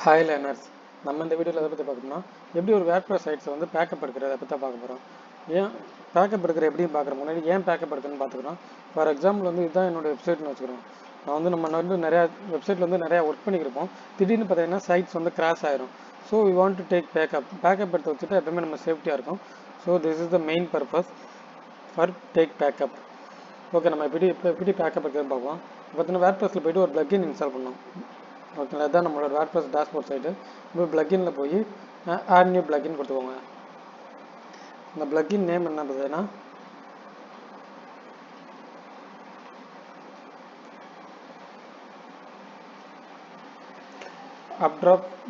Hi learners, நம்ம இந்த வீடியோவில் எதை பற்றி பார்க்கணும்னா எப்படி ஒரு WordPress சைட்ஸை வந்து பேக்கப் எடுக்கிறத பற்றி தான் பார்க்க போகிறோம். ஏன் பேக்கப் எடுக்கிற எப்படின்னு பார்க்குற முன்னாடி ஏன் பேக்கப் எடுக்குன்னு பார்த்துக்கிறோம். ஃபார் எக்ஸாம்பிள் வந்து இதுதான் என்னோட வெப்சைட்னு வச்சுக்கிறோம். நம்ம நிறையா வெப்சைட்டில் வந்து நிறையா ஒர்க் பண்ணியிருப்போம். திடீர்னு பார்த்தீங்கன்னா சைட்ஸ் வந்து கிராஷ் ஆயிரும். So we want to take backup எடுத்து வச்சுட்டு எப்பவுமே நம்ம சேஃப்டியாக இருக்கும். So this is the main purpose for take backup. Okay, நம்ம எப்படி பேக்கப் எடுக்கிறதுன்னு பார்ப்போம். பார்த்தீங்கன்னா WordPressல போய்ட்டு ஒரு plugin இன்ஸ்டால் பண்ணோம். ஓகேங்களா, அதுதான் நம்மளோட WordPress டேஷ்போர்ட் சைட்டு. இப்போ பிளக்கின்ல போய் ஆட் நியூ பிளக்கின் கொடுத்துக்கோங்க. இந்த பிளக்கின் நேம் என்ன பார்த்தீங்கன்னா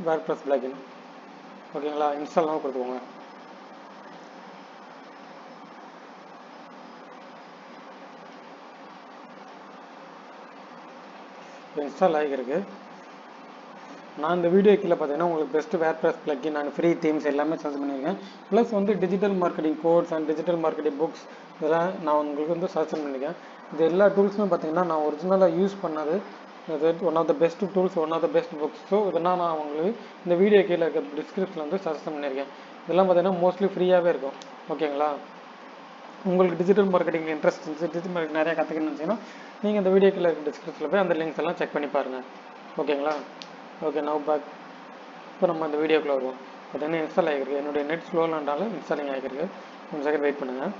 WordPress பிளக்கின். ஓகேங்களா, இன்ஸ்டால் கொடுத்துக்கோங்க. இன்ஸ்டால் ஆகிருக்கு. நான் இந்த வீடியோ கீழே பார்த்தீங்கன்னா உங்களுக்கு best WordPress plug-in and free themes எல்லாமே சஜஸ்ட் பண்ணியிருக்கேன். ப்ளஸ் வந்து digital marketing course and digital marketing books இதெல்லாம் நான் உங்களுக்கு வந்து சஜஸ்ட் பண்ணியிருக்கேன். இது எல்லா டூல்ஸுமே பார்த்தீங்கன்னா நான் ஒரிஜினலாக யூஸ் பண்ணது. One of the best tools, one of the best books. So இதெல்லாம் நான் உங்களுக்கு இந்த வீடியோ கீழே இருக்க டிஸ்கிரிப்ஷனில் வந்து சஜஸ்ட் பண்ணியிருக்கேன். இதெல்லாம் பார்த்தீங்கன்னா மோஸ்ட்லி ஃப்ரீயாகவே இருக்கும். ஓகேங்களா, உங்களுக்கு டிஜிட்டல் மார்க்கெட்டிங் இன்ட்ரெஸ்ட் இருந்துச்சு, டிஜிட்டல் மார்க்கெட்டிங் நிறையா கற்றுக்கணும்னு நினச்சிங்கன்னா நீங்கள் இந்த வீடியோ கீழே இருக்க டிஸ்கிரிப்ஷனில் போய் அந்த லிங்க்ஸ் எல்லாம் செக் பண்ணி பாருங்கள். ஓகேங்களா, ஓகே நவ் பேக். இப்போ நம்ம அந்த வீடியோக்குள்ளே வருவோம். அது என்ன இன்ஸ்டால் ஆகிருக்கு. என்னுடைய நெட் ஸ்லோலாண்டாலும் இன்ஸ்டாலிங் ஆகிருக்கு. கொஞ்சம் செகண்ட் வெயிட் பண்ணுங்கள்.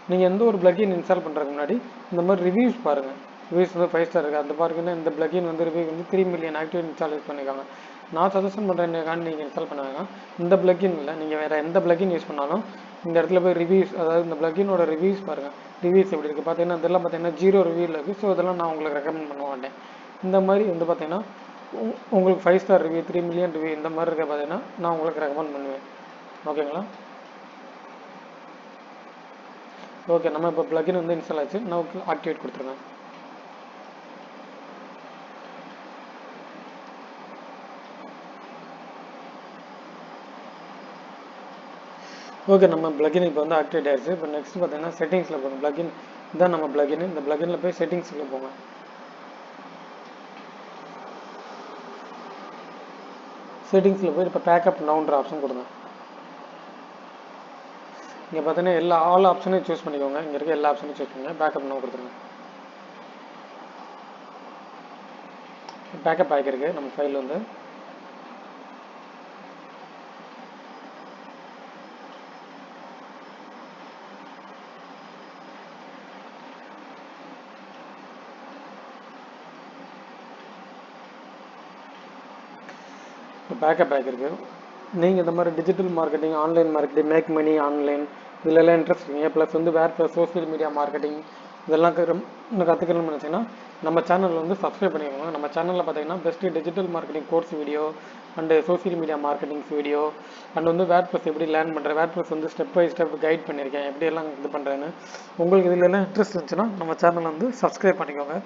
நீங்கள் எந்த ஒரு பிளக்கின் இன்ஸ்டால் பண்ணுறதுக்கு முன்னாடி இந்த மாதிரி ரிவ்யூஸ் பாருங்கள். ரிவ்யூஸ் வந்து 5 ஸ்டார் இருக்குது. அந்த பாருங்கன்னா இந்த பிளக்கின் வந்து ரிவ்யூ வந்து 3 மில்லியன் ஆக்டிவ் இன்ஸ்டால் பண்ணியிருக்காங்க. நான் சஜஷன் பண்ணுறேன் நீங்கள் இன்ஸ்டால் பண்ணாங்க. இந்த பிளக்கின் இல்லை, நீங்கள் வேறு எந்த பிளக்கின் யூஸ் பண்ணாலும் இந்த இடத்துல போய் ரிவ்யூஸ், அதாவது இந்த பிளக்கினோட ரிவ்யூஸ் பாருங்கள். ரிவ்யூஸ் எப்படி இருக்குது பார்த்தீங்கன்னா இதெல்லாம் பார்த்தீங்கன்னா 0 ரிவ்யூவில் இருக்குது. ஸோ இதெல்லாம் நான் உங்களுக்கு ரெக்கமெண்ட் பண்ண மாட்டேன். இந்த மாதிரி வந்து பார்த்தீங்கன்னா உங்களுக்கு 5 ஸ்டார் ரிவ்யூ, 3 மில்லியன் ரிவ்யூ இந்த மாதிரி இருக்க பார்த்தீங்கன்னா நான் உங்களுக்கு ரெக்கமெண்ட் பண்ணுவேன். ஓகேங்களா, ஓகே நம்ம இப்போ பிளக்கின் வந்து இன்ஸ்டால் ஆச்சு. நான் ஆக்டிவேட் கொடுத்துருங்க. ஓகே, நம்ம பிளக்கின் இப்போ வந்து ஆக்டிவேட் ஆயிடுச்சு. இப்போ நெக்ஸ்ட் பார்த்தீங்கன்னா செட்டிங்ஸில் போகணும். பிளக்கின் இதான் நம்ம பிளக்கின். இந்த பிளக்கினில் போய் செட்டிங்ஸில் போங்க. செட்டிங்ஸில் போய் இப்போ பேக்கப் நவுன்ற ஆப்ஷன் கொடுங்க. இங்கே பார்த்தீங்கன்னா எல்லா ஆல் ஆப்ஷனையும் சூஸ் பண்ணிக்கோங்க. இங்கே இருக்க எல்லா ஆப்ஷனையும் சூஸ் பண்ணுங்க. பேக்கப் நவு கொடுத்துருங்க. பேக்கப் ஆகிருக்கு நம்ம ஃபைல் வந்து. இப்போ பேக்கப் ஆகிருக்கு. நீங்கள் இந்த மாதிரி digital marketing, online marketing, make money online இதிலெல்லாம் இன்ட்ரெஸ்ட் இருக்கீங்க, ப்ளஸ் வந்து WordPress சோஷியல் மீடியா மார்க்கெட்டிங் இதெல்லாம் இன்னும் கற்றுக்கணும்னு நினச்சிங்கன்னா நம்ம சேனல் வந்து சப்ஸ்கிரைப் பண்ணிக்கோங்க. நம்ம சேனலில் பார்த்தீங்கன்னா best digital marketing course video and social media marketings video and வந்து WordPress எப்படி லேர்ன் பண்ணுறேன், WordPress வந்து ஸ்டெப் பை ஸ்டெப் கைட் பண்ணியிருக்கேன் எப்படியெல்லாம் இது பண்ணுறேன்னு. உங்களுக்கு இதில் எல்லாம் இன்ட்ரெஸ்ட் இருந்துச்சுன்னா நம்ம சேனல் வந்து சப்ஸ்கிரைப் பண்ணிக்கோங்க.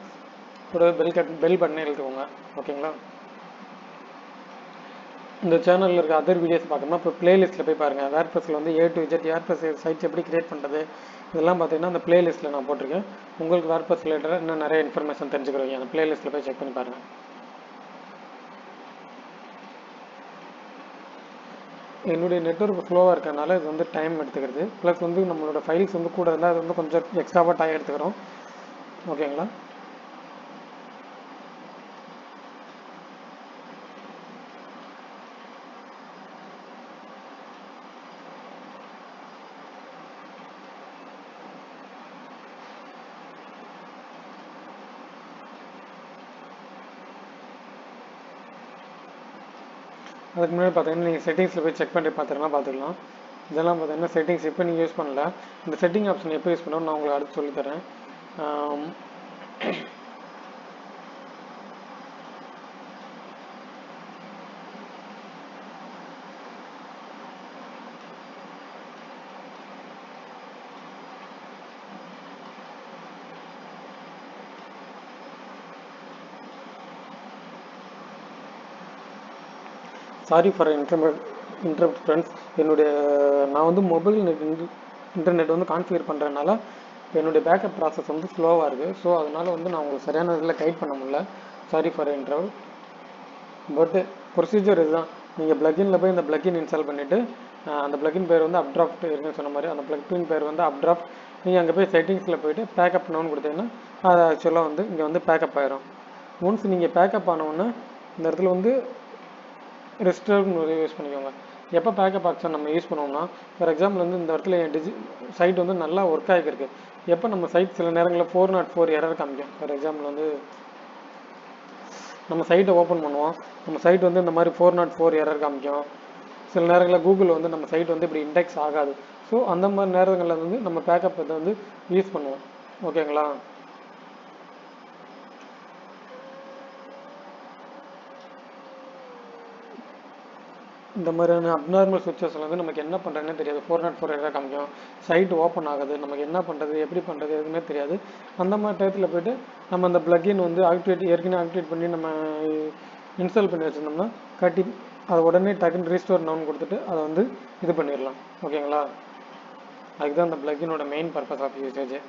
ஒரு பெல் பட்டனே எழுதுக்கோங்க. ஓகேங்களா, இந்த சேனலில் இருக்க அதர் வீடியோஸ் பார்க்கணும்னா இப்போ பிளேலிஸ்ட்டில் போய் பாருங்கள். WordPressல வந்து A to Z WordPress sites எப்படி கிரியேட் பண்ணுறது இதெல்லாம் பார்த்தீங்கன்னா அந்த பிளேலிஸ்ட்டில் நான் போட்டிருக்கேன். உங்களுக்கு WordPress ரிலேட்டடாக இன்னும் நிறைய இன்ஃபர்மேஷன் தெரிஞ்சுக்கிறீங்க. அந்த பிளேலிஸ்ட்டில் போய் செக் பண்ணி பாருங்கள். என்னுடைய நெட்வொர்க் ஸ்லோவாக இருக்கிறதுனால இது வந்து டைம் எடுத்துக்கிறது. ப்ளஸ் வந்து நம்மளோட ஃபைல்ஸ் வந்து கூட இருந்தால் அது வந்து கொஞ்சம் எக்ஸ்ட்ராவாக டைம் எடுத்துக்கிறோம். ஓகேங்களா, அதுக்கு முன்னாடி பார்த்தீங்கன்னா நீங்கள் செட்டிங்ஸில் போய் செக் பண்ணி பார்த்துக்கலாம். இதெல்லாம் பார்த்தீங்கன்னா செட்டிங்ஸ் இப்போ நீங்கள் யூஸ் பண்ணல. இந்த செட்டிங் ஆப்ஷன் எப்போ யூஸ் பண்ணணும் நான் உங்களுக்கு அடுத்து சொல்லித்தரேன். Sorry for interrupt friends. நான் வந்து மொபைல் இன்டர்நெட் வந்து கான்ஃபிகர் பண்ணுறதுனால என்னுடைய பேக்கப் ப்ராசஸ் வந்து ஸ்லோவாக இருக்குது. ஸோ அதனால் வந்து நான் உங்களுக்கு சரியான இதில் கைட் பண்ண முடியல. Sorry for interrupt. But procedure இதுதான். நீங்கள் பிளக்கினில் போய் இந்த பிளக்கின் இன்ஸ்டால் பண்ணிவிட்டு அந்த பிளக்கின் பேர் வந்து அப்ட்ராஃப்ட் இருக்குன்னு சொன்ன மாதிரி அந்த பிளக்கின் பேர் வந்து அப்ட்ராஃப்ட். நீங்கள் அங்கே போய் செட்டிங்ஸில் போய்ட்டு பேக்கப் நோன்னு கொடுத்தீங்கன்னா அது ஆக்சுவலாக வந்து இங்கே வந்து பேக்கப் ஆயிரும். ஒன்ஸ் நீங்கள் பேக்கப் ஆனவுடனே இந்த இடத்துல வந்து ரெஸ்டோர்னு ஒரு யூஸ் பண்ணிக்கோங்க. எப்போ பேக்கப் ஆக்ஷன் நம்ம யூஸ் பண்ணுவோம்னா, ஃபார் எக்ஸாம்பிள் வந்து இந்த இடத்துல என் சைட் வந்து நல்லா ஒர்க் ஆகிருக்கு. எப்போ நம்ம சைட் சில நேரங்களில் 404 எரர் காமிக்கும். ஃபார் எக்ஸாம்பிள் வந்து நம்ம சைட்டை ஓப்பன் பண்ணுவோம், நம்ம சைட் வந்து இந்த மாதிரி 404 எரர் காமிக்கும். சில நேரங்களில் கூகுள் வந்து நம்ம சைட் வந்து இப்படி இண்டெக்ஸ் ஆகாது. ஸோ அந்த மாதிரி நேரங்களில் வந்து நம்ம பேக்கப் இதை வந்து யூஸ் பண்ணுவோம். ஓகேங்களா? இந்த மாதிரியான அப்நார்மல் சுவிட்சஸில் வந்து நமக்கு என்ன பண்ணுறதுனே தெரியாது. 404 எரர் காமிக்கும், சைட் ஓப்பன் ஆகுது, நமக்கு என்ன பண்ணுறது எப்படி பண்ணுறது எதுவுமே தெரியாது. அந்த மாதிரி டயத்தில் போய்ட்டு நம்ம அந்த பிளக்கின் வந்து ஏற்கனவே ஆக்டிவேட் பண்ணி நம்ம இன்ஸ்டால் பண்ணி வச்சுருந்தோம்னா கட்டி அதை உடனே டக்குன்னு ரீஸ்டோர் நவுன் கொடுத்துட்டு அதை வந்து இது பண்ணிடலாம். ஓகேங்களா? அதுதான் அந்த பிளக்கினோட main purpose of usage.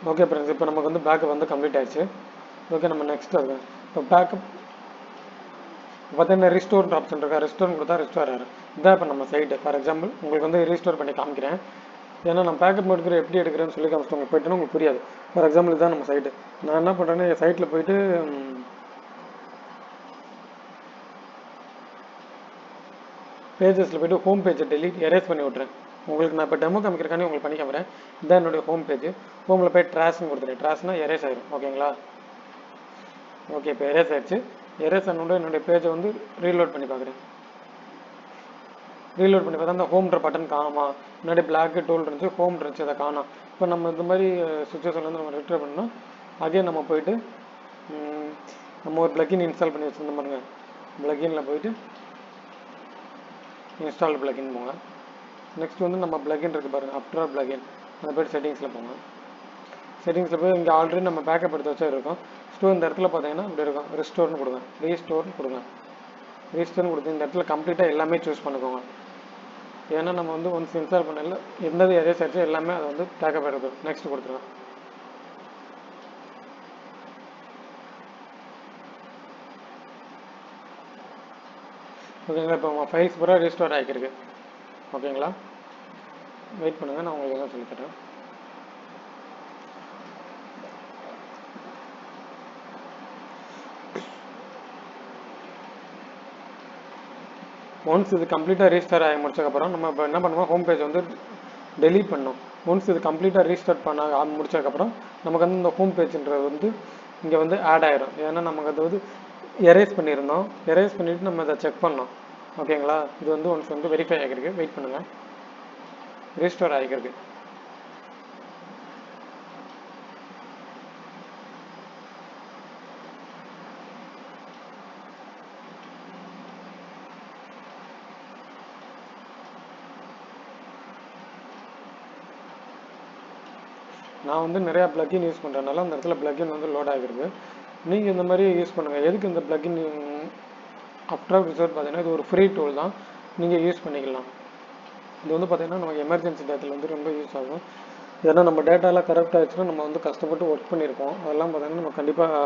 Okay friends, இப்போ நமக்கு வந்து பேக்கப் வந்து கம்ப்ளீட் ஆயிடுச்சு. ஓகே, நம்ம நெக்ஸ்ட் அது இப்போ பேக்கப் பார்த்தீங்கன்னா ரிஸ்டோர் ஆப்ஷன் இருக்கா, ரிஸ்டோர் கொடுத்தா ரிஸ்டோர் ஆகும். இதான் இப்போ நம்ம சைட்டு. ஃபார் எக்ஸாம்பிள் உங்களுக்கு வந்து ரீஸ்டோர் பண்ணி காமிக்கிறேன். ஏன்னா நான் பேக்கப் எடுக்கிற எப்படி எடுக்கிறேன்னு சொல்லி காமிச்சிட்டு உங்களுக்கு போய்ட்டுன்னா உங்களுக்கு புரியாது. ஃபார் எக்ஸாம்பிள் இதுதான் நம்ம சைட்டு. நான் என்ன பண்ணுறேன்னா என் சைட்டில் போய்ட்டு பேஜஸில் போய்ட்டு ஹோம் பேஜை எரேஸ் பண்ணி விட்றேன். உங்களுக்கு நான் இப்போ டெமோ காமிக்கிறக்கானே உங்களுக்கு பண்ணி காமிக்கிறேன். இதான் என்னுடைய ஹோம் பேஜ். ஹோமில் போய் ட்ராஷ்னு கொடுத்துருக்கேன். ட்ராஷ்னா எரேஸ் ஆயிடும். ஓகேங்களா? ஓகே, இப்போ எரேஸ் ஆயிடுச்சு. எரேஸ் ஆனோட என்னுடைய பேஜை வந்து ரீலோட் பண்ணி பார்க்குறேன். ரீலோட் பண்ணி பார்த்தா அந்த ஹோம்ன்ற பட்டன் காணுமா, முன்னாடி பிளாக் டூல் இருந்துச்சு, ஹோம் இருந்துச்சு, அதை காணும். இப்போ நம்ம இந்த மாதிரி சுச்சுவேஷனில் வந்து நம்ம ரிட்ரை பண்ணோம். அதே நம்ம போய்ட்டு நம்ம ஒரு பிளக்கின் இன்ஸ்டால் பண்ணி வச்சுருந்தோம் பாருங்க. பிளக்கினில் போய்ட்டு இன்ஸ்டால் பிளக்கின் போங்க. நெக்ஸ்ட் வந்து நம்ம பிளக்கின் இருக்குது பாருங்கள், அப்ட்ராஃப்ட் பிளக்கின். அந்த போய்ட்டு செட்டிங்ஸில் போங்க. செட்டிங்ஸில் போய் இங்கே ஆல்ரெடி நம்ம பேக்கப் எடுத்து வச்சா இருக்கும். ஸோ இந்த இடத்துல பார்த்தீங்கன்னா இப்படி இருக்கும், ரீஸ்டோர்னு கொடுங்க. ரீஸ்டோர்னு கொடுங்க. ரீஸ்டோர்னு கொடுத்து இந்த இடத்துல கம்ப்ளீட்டாக எல்லாமே சூஸ் பண்ணிக்கோங்க. ஏன்னா நம்ம வந்து ஒன்ஸ் இன்ஸ்டால் பண்ணல எந்தது எரேஸ் ஆச்சு எல்லாமே அதை வந்து பேக்கப் எடுக்கும். நெக்ஸ்ட் கொடுத்துருவோம். ஓகேங்களா? இப்போ உங்கள் ஃபைல்ஸ் பூரா ரீஸ்டோர் ஆகிருக்கு. ஓகேங்களா? வெயிட் பண்ணுங்கள், நான் உங்களுக்கு எதாவது சொல்லித்தரேன். ஒன்ஸ் இது கம்ப்ளீட்டாக ரீஸ்டார்ட் ஆகி முடிச்சதுக்கப்புறம் நம்ம இப்போ என்ன பண்ணுவோம், ஹோம் பேஜ் வந்து டெலீட் பண்ணோம். ஒன்ஸ் இது கம்ப்ளீட்டாக ரீஸ்டார்ட் பண்ண முடிச்சதுக்கப்புறம் நமக்கு வந்து இந்த ஹோம் பேஜ்ன்றது வந்து இங்கே வந்து ஆட் ஆயிடும். ஏன்னா நமக்கு அது வந்து எரேஸ் பண்ணியிருந்தோம். எரேஸ் பண்ணிவிட்டு நம்ம இதை செக் பண்ணோம். ஓகேங்களா? இது வந்து ஒன்ஸ் வந்து வெரிஃபை ஆகிருக்கு. வெயிட் பண்ணுங்கள், ரீஸ்டோர் ஆகிருக்கு. நான் வந்து நிறையா பிளக்கின் யூஸ் பண்ணுறதுனால அந்த இடத்துல பிளக்கின் வந்து லோட் ஆகிருக்கு. நீங்கள் இந்த மாதிரி யூஸ் பண்ணுங்கள். எதுக்கு இந்த பிளக்கின் அப்ட்ராஃப்ட் ரிசோர்ட் பார்த்தீங்கன்னா இது ஒரு ஃப்ரீ டூல் தான், நீங்கள் யூஸ் பண்ணிக்கலாம். இது வந்து பார்த்தீங்கன்னா நமக்கு எமர்ஜென்சி டேட்டில் வந்து ரொம்ப யூஸ் ஆகும். ஏன்னா நம்ம டேட்டாலாம் கரெக்டாக ஆச்சுன்னா நம்ம வந்து கஷ்டப்பட்டு ஒர்க் பண்ணியிருக்கோம். அதெல்லாம் பார்த்தீங்கன்னா நம்ம கண்டிப்பாக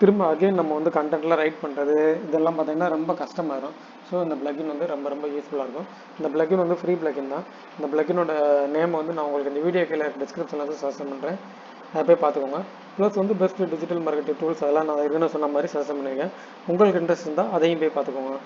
திரும்ப அகைன் நம்ம வந்து கண்டென்ட்லாம் ரைட் பண்ணுறது இதெல்லாம் பார்த்தீங்கன்னா ரொம்ப கஷ்டமாயிடும். ஸோ இந்த பிளக்கின் வந்து ரொம்ப ரொம்ப யூஸ்ஃபுல்லாக இருக்கும். இந்த பிளக்கின் வந்து ஃப்ரீ பிளக்கின் தான். இந்த பிளக்கினோட நேம் வந்து நான் உங்களுக்கு இந்த வீடியோ கீழே டிஸ்கிரிப்ஷனில் வந்து சஜஷன் பண்ணுறேன். அதை போய் பார்த்துக்கோங்க. ப்ளஸ் வந்து பெஸ்ட் டிஜிட்டல் மார்க்கெட்டிங் டூல்ஸ் அதெல்லாம் நான் ஏற்கனவே சொன்ன மாதிரி சஜஷன் பண்ணியிருக்கேன். உங்களுக்கு இன்ட்ரெஸ்ட் இருந்தால் அதையும் போய் பார்த்துக்கோங்க.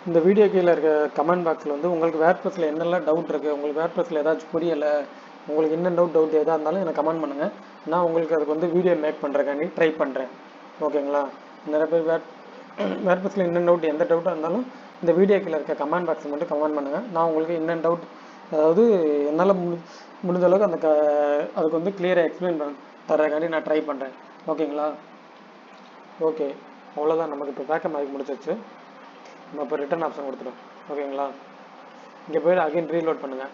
இந்த வீடியோ கீழே இருக்க கமெண்ட் பாக்ஸில் வந்து உங்களுக்கு வேர்ட்ப்ரெஸ்ஸில் என்னெல்லாம் டவுட் இருக்குது, உங்களுக்கு வேர்ட்ப்ரெஸ்ஸில் ஏதாச்சும் புரியலை, உங்களுக்கு என்ன டவுட் எதாக இருந்தாலும் எனக்கு கமெண்ட் பண்ணுங்கள். நான் உங்களுக்கு அதுக்கு வந்து வீடியோ மேக் பண்ணுறக்காண்டி ட்ரை பண்ணுறேன். ஓகேங்களா? நிறைய பேர் வேர்பஸில் என்ன டவுட், எந்த டவுட்டாக இருந்தாலும் இந்த வீடியோக்கில் இருக்க கமெண்ட் பாக்ஸில் மட்டும் கமெண்ட் பண்ணுங்கள். நான் உங்களுக்கு என்ன டவுட், அதாவது என்னால் முடிஞ்ச அளவுக்கு அந்த அதுக்கு வந்து கிளியராக எக்ஸ்பிளைன் தரக்காண்டி நான் ட்ரை பண்ணுறேன். ஓகேங்களா? ஓகே, அவ்வளோதான். நமக்கு இப்போ பேக்கப் ஆகி முடிச்சிச்சு. நம்ம இப்போ ரிட்டர்ன் ஆப்ஷன் கொடுத்துடும். ஓகேங்களா? இங்கே போய்ட்டு அகைன் ரீலோட் பண்ணுங்கள்.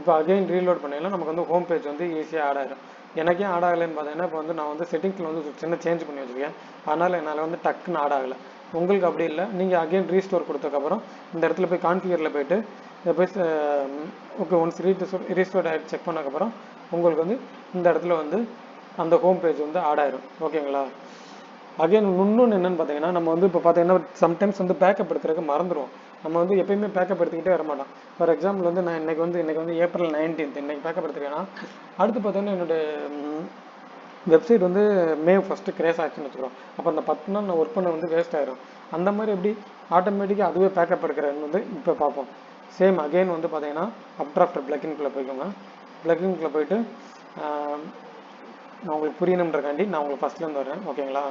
இப்போ அகைன் ரீலோட் பண்ணிங்கன்னா நமக்கு வந்து ஹோம் பேஜ் வந்து ஈஸியாக ஆட் ஆகிடும். எனக்கே ஆட் ஆகலைன்னு பார்த்தீங்கன்னா இப்போ வந்து நான் வந்து செட்டிங்ஸில் வந்து சின்ன சேஞ்ச் பண்ணி வச்சுருக்கேன். அதனால் என்னால் வந்து டக்குன்னு ஆட் ஆகலை. உங்களுக்கு அப்படி இல்லை, நீங்கள் அகைன் ரீஸ்டோர் கொடுத்ததுக்கப்புறம் இந்த இடத்துல போய் கான்ஃபிகரில் போய்ட்டு இதை போய் ஓகே ஒன்ஸ் ரீஸ்டோர் ஆகிட்டு செக் பண்ணதுக்கப்புறம் உங்களுக்கு வந்து இந்த இடத்துல வந்து அந்த ஹோம் பேஜ் வந்து ஆட் ஆயிடும். ஓகேங்களா? அகைன் இன்னொன்று என்னென்னு பார்த்தீங்கன்னா, நம்ம வந்து இப்போ பார்த்தீங்கன்னா சம்டைம்ஸ் வந்து பேக்கப் எடுக்கிறதுக்கு மறந்துடுவோம். நம்ம வந்து எப்பயுமே பேக்கப் எடுத்துக்கிட்டே வர மாட்டோம். ஃபார் எக்ஸாம்பிள் வந்து நான் இன்றைக்கி வந்து ஏப்ரல் 19 இன்றைக்கி பேக்கப் எடுத்துருக்கேன்னா, அடுத்து பார்த்தீங்கன்னா என்னுடைய வெப்சைட் வந்து மே 1 கிரேஸ் ஆச்சுன்னு வச்சுக்கிறோம். அப்போ அந்த 10 நாள் நான் ஒர்க் பண்ண வந்து வேஸ்ட் ஆயிடும். அந்த மாதிரி எப்படி ஆட்டோமேட்டிக்காக அதுவே பேக்கப் எடுக்கிறேன்னு வந்து இப்போ பார்ப்போம். சேம் அகைன் வந்து பார்த்தீங்கன்னா அப்ட்ராஃப்ட் பிளக்கின்குள்ளே போய்க்கோங்க. பிளக்கின்குள்ளே போயிட்டு நான் உங்களுக்கு புரியணுன்றக்காண்டி நான் உங்களுக்கு ஃபஸ்ட்லேருந்து வரேன். ஓகேங்களா?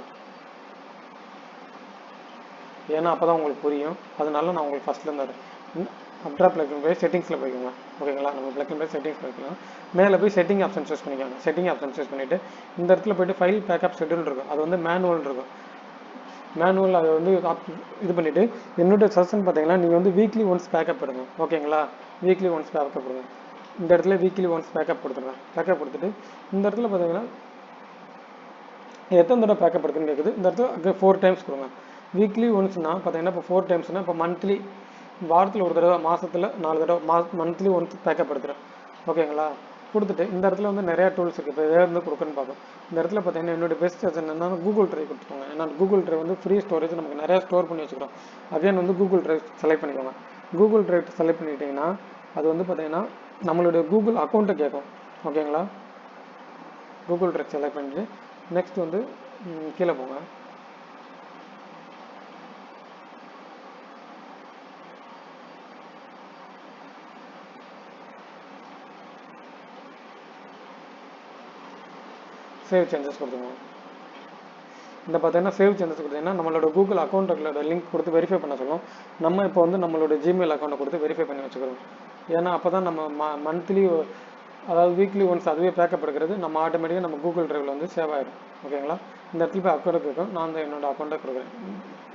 ஏன்னா அப்போ தான் உங்களுக்கு புரியும். அதனால நான் உங்களுக்கு ஃபஸ்ட்லேருந்து வரேன். அப்ட்ராஃப்ட் பிளக்கின் போய் செட்டிங்ஸில் போய்க்கோங்க. ஓகேங்களா? நம்ம பிளக்கின் போய் செட்டிங்ஸ் போய்க்கலாம். மேலே போய் செட்டிங் ஆப்ஷன் சூஸ் பண்ணிக்கோங்க. செட்டிங் ஆப்ஷன் சூஸ் பண்ணிவிட்டு இந்த இடத்துல போய்ட்டு ஃபைல் பேக்கப் ஷெட்யூல் இருக்கும். அது வந்து மேனுவல் இருக்கும். மேனுவல் அதை வந்து இது பண்ணிவிட்டு என்னோட சஜஷன் பார்த்தீங்கன்னா நீங்கள் வந்து வீக்லி ஒன்ஸ் பேக்கப் எடுங்க. ஓகேங்களா? வீக்லி ஒன்ஸ் பேக்கப் கொடுங்க. இந்த இடத்துல வீக்லி ஒன்ஸ் பேக்கப் கொடுத்துருங்க. பேக்கப் கொடுத்துட்டு இந்த இடத்துல பார்த்தீங்கன்னா எத்தனை தடவை பேக்கப் எடுக்குன்னு கேட்குது. இந்த இடத்துல 4 டைம்ஸ் கொடுங்க. வீக்லி ஒன்ஸ்னால் பார்த்தீங்கன்னா இப்போ 4 டைம்ஸ்னால் இப்போ மந்த்லி, வாரத்தில் ஒரு தடவை, மாதத்தில் 4 தடவை, மந்த்லி ஒன்ஸ் பேக்கப் எடுத்துகிறேன். ஓகேங்களா? கொடுத்துட்டு இந்த இடத்துல வந்து நிறையா டூல்ஸ் இருக்குது. இப்போ எதாவது இருந்து கொடுக்குன்னு பார்ப்போம். இந்த இடத்துல பார்த்தீங்கன்னா என்னோட பெஸ்ட் சஜன் என்னன்னா கூகுள் ட்ரைவ் கொடுத்துக்கோங்க. ஏன்னா கூகுள் ட்ரைவ் வந்து ஃப்ரீ ஸ்டோரேஜ், நமக்கு நிறையா ஸ்டோர் பண்ணி வச்சுக்கிறோம். அகைன் வந்து கூகுள் ட்ரைவ் செலக்ட் பண்ணிக்கோங்க. கூகுள் ட்ரைவ் செலக்ட் பண்ணிக்கிட்டிங்கன்னா அது வந்து பார்த்தீங்கன்னா நம்மளுடைய கூகுள் அக்கௌண்ட்டை கேட்கும். ஓகேங்களா? கூகுள் ட்ரைவ் செலக்ட் பண்ணிட்டு நெக்ஸ்ட் வந்து கீழே போங்க. சேவ் சேஞ்சஸ் கொடுத்துருங்க. இந்த பார்த்தீங்கன்னா சேவ் சேஞ்சஸ் கொடுத்தீங்கன்னா நம்மளோட கூகுள் அக்கௌண்ட்டோட லிங்க் கொடுத்து வெரிஃபை பண்ண சொல்லும். நம்ம இப்போ வந்து நம்மளோட ஜிமெயில் அக்கௌண்ட்டை கொடுத்து வெரிஃபை பண்ணி வச்சுக்கிறோம். ஏன்னா அப்போ தான் நம்ம மந்த்லி, அதாவது வீக்லி ஒன்ஸ் அதுவே பேக்கப் எடுக்கிறது நம்ம ஆட்டோமேட்டிக்காக நம்ம கூகுள் ட்ரைவில் வந்து சேவ் ஆகிடும். ஓகேங்களா? இந்த இடத்துல போய் அக்கௌண்ட் இருக்கும். நான் வந்து என்னோட அக்கௌண்ட்டை கொடுக்குறேன்.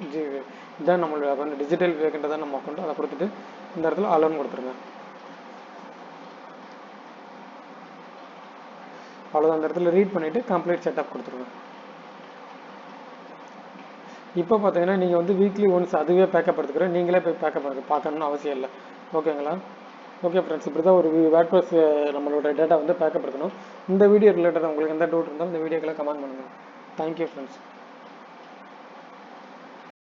இதுதான் நம்மளோட அக்கௌண்ட், டிஜிட்டல் விவேக்ன்றது தான் நம்ம அக்கௌண்ட். அதை கொடுத்துட்டு இந்த இடத்துல அலோன் கொடுத்துருங்க. அவ்வளோதான். அந்த இடத்துல ரீட் பண்ணிவிட்டு கம்ப்ளீட் செட்டப் கொடுத்துருங்க. இப்போ பார்த்தீங்கன்னா நீங்கள் வந்து வீக்லி ஒன்ஸ் அதுவே பேக்கப் எடுத்துக்கிறேன். நீங்களே போய் பேக்கப் பார்க்கணுன்னு அவசியம் இல்லை. ஓகேங்களா? ஓகே ஃப்ரெண்ட்ஸ், இப்படி தான் ஒரு WordPress நம்மளோட டேட்டா வந்து பேக்கப் எடுக்கணும். இந்த வீடியோ ரிலேட்டடாக உங்களுக்கு எந்த டவுட் இருந்தாலும் இந்த வீடியோக்களை கமெண்ட் பண்ணுங்கள். Thank you friends.